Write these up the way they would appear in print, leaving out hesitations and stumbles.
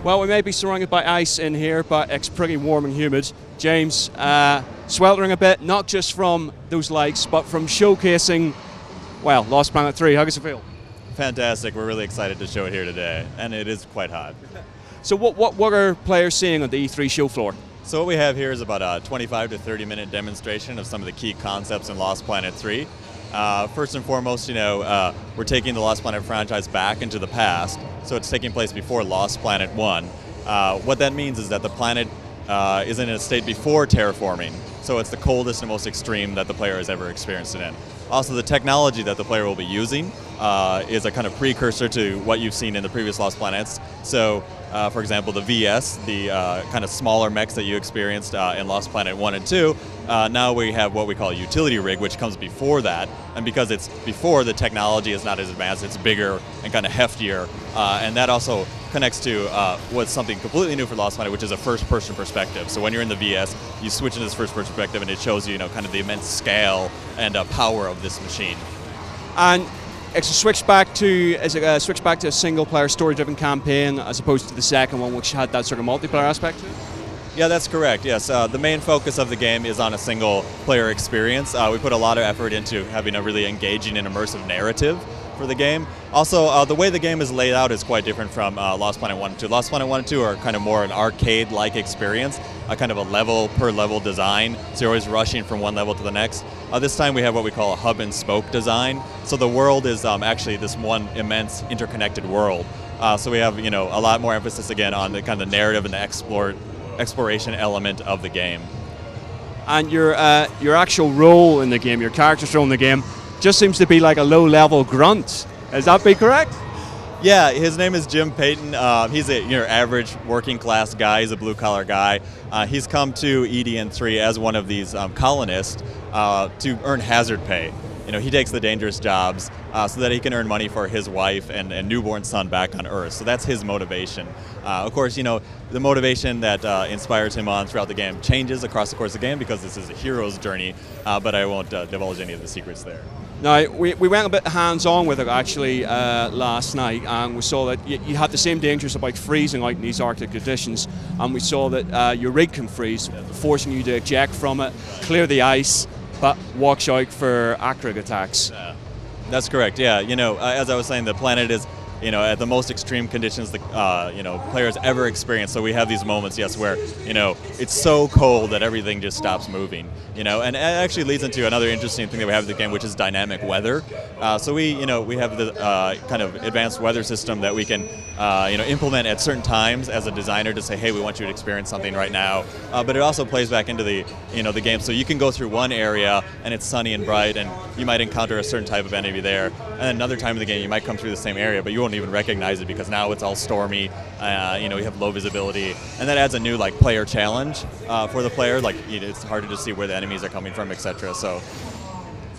Well, we may be surrounded by ice in here, but it's pretty warm and humid. James, sweltering a bit, not just from those lights, but from showcasing, well, Lost Planet 3. How does it feel? Fantastic. We're really excited to show it here today, and it is quite hot. So what are players seeing on the E3 show floor? So what we have here is about a 25 to 30 minute demonstration of some of the key concepts in Lost Planet 3. First and foremost, we're taking the Lost Planet franchise back into the past, so it's taking place before Lost Planet 1. What that means is that the planet is in a state before terraforming, so it's the coldest and most extreme that the player has ever experienced it in. Also, the technology that the player will be using is a kind of precursor to what you've seen in the previous Lost Planets. So, for example, the VS, the kind of smaller mechs that you experienced in Lost Planet 1 and 2, now we have what we call a utility rig, which comes before that. And because it's before, the technology is not as advanced, it's bigger and kind of heftier. And that also connects to what's something completely new for Lost Planet, which is a first-person perspective. So when you're in the VS, you switch into this first-person perspective, and it shows you, kind of the immense scale and power of this machine. And it's a switch back to a single-player story-driven campaign as opposed to the second one, which had that sort of multiplayer aspect to it? Yeah, that's correct. Yes, the main focus of the game is on a single-player experience. We put a lot of effort into having a really engaging and immersive narrative for the game. Also, the way the game is laid out is quite different from Lost Planet 1 and 2. Lost Planet 1 and 2 are kind of more an arcade-like experience, a kind of a level-per-level design, so you're always rushing from one level to the next. This time we have what we call a hub-and-spoke design, so the world is actually this one immense interconnected world. So we have a lot more emphasis again on the kind of narrative and the exploration element of the game. And your actual role in the game, your character's role in the game, just seems to be like a low-level grunt. Is that be correct? Yeah, his name is Jim Payton. He's a average working-class guy. He's a blue-collar guy. He's come to EDN3 as one of these colonists to earn hazard pay. He takes the dangerous jobs so that he can earn money for his wife and newborn son back on Earth. So that's his motivation. Of course, the motivation that inspires him on throughout the game changes across the course of the game because this is a hero's journey, but I won't divulge any of the secrets there. Now, we went a bit hands-on with it actually last night, and we saw that you had the same dangers about freezing out in these Arctic conditions, and we saw that your rig can freeze, forcing you to eject from it, clear the ice, but watch out for acrid attacks. That's correct, yeah. As I was saying, the planet is at the most extreme conditions the players ever experienced. So we have these moments, yes, where it's so cold that everything just stops moving. And it actually leads into another interesting thing that we have in the game, which is dynamic weather. So we have the kind of advanced weather system that we can implement at certain times as a designer to say, hey, we want you to experience something right now. But it also plays back into the the game. So you can go through one area and it's sunny and bright, and you might encounter a certain type of enemy there. And another time in the game, you might come through the same area, but you won't even recognize it because now it's all stormy. You have low visibility, and that adds a new player challenge for the player. It's harder to see where the enemies are coming from, etc. So,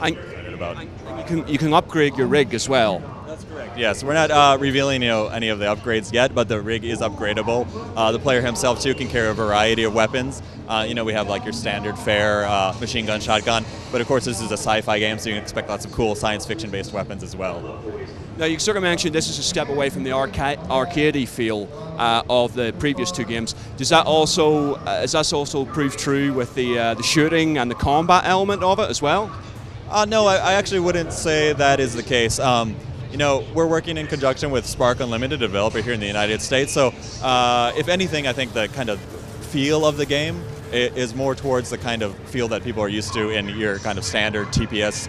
you can upgrade your rig as well. That's correct. Yes, we're not revealing any of the upgrades yet, but the rig is upgradable. The player himself too can carry a variety of weapons. We have your standard fare machine gun, shotgun, but of course this is a sci-fi game, so you can expect lots of cool science fiction-based weapons as well. Now, you sort of mentioned this is a step away from the arcadey feel of the previous two games. Is that also prove true with the shooting and the combat element of it as well? No, I actually wouldn't say that is the case. We're working in conjunction with Spark Unlimited, a developer here in the United States. So, if anything, I think the kind of feel of the game is more towards the kind of feel that people are used to in your kind of standard TPS,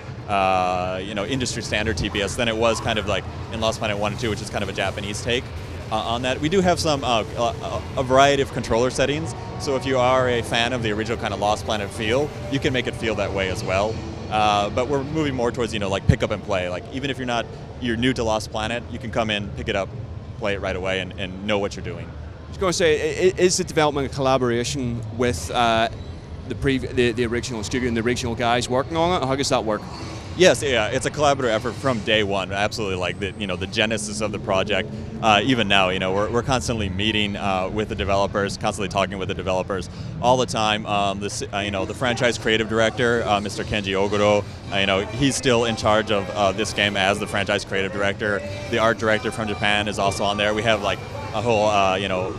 industry standard TPS, than it was kind of like in Lost Planet 1 and 2, which is kind of a Japanese take on that. We do have some a variety of controller settings. So if you are a fan of the original kind of Lost Planet feel, you can make it feel that way as well. But we're moving more towards pick up and play. Even if you're new to Lost Planet, you can come in, pick it up, play it right away, and know what you're doing. I was going to say, is the development a collaboration with the original studio and the original guys working on it? How does that work? Yes, yeah, it's a collaborative effort from day one. Absolutely, like the genesis of the project. Even now, we're constantly meeting with the developers, constantly talking with the developers all the time. The franchise creative director, Mr. Kenji Oguro, he's still in charge of this game as the franchise creative director. The art director from Japan is also on there. We have like a whole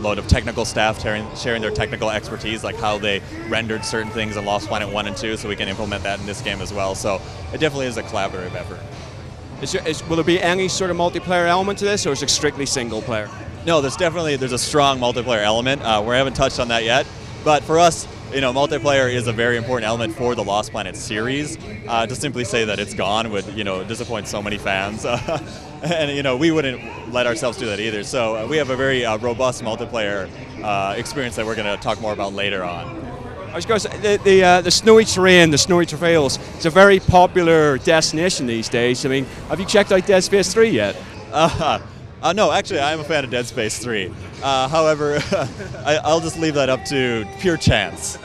load of technical staff sharing their technical expertise, like how they rendered certain things in Lost Planet 1 and 2, so we can implement that in this game as well. So it definitely is a collaborative effort. Will there be any sort of multiplayer element to this, or is it strictly single player? No, there's a strong multiplayer element. We haven't touched on that yet, but for us, multiplayer is a very important element for the Lost Planet series. To simply say that it's gone would, disappoint so many fans. And we wouldn't let ourselves do that either. So we have a very robust multiplayer experience that we're going to talk more about later on. I was going to say, the snowy terrain, the snowy trails, it's a very popular destination these days. I mean, have you checked out Dead Space 3 yet? No, actually, I'm a fan of Dead Space 3. However, I'll just leave that up to pure chance.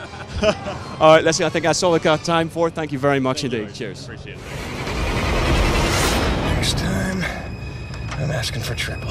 All right, Leslie, I think that's all I've got time for. Thank you very much indeed. Cheers. Appreciate it. Next time, I'm asking for triple.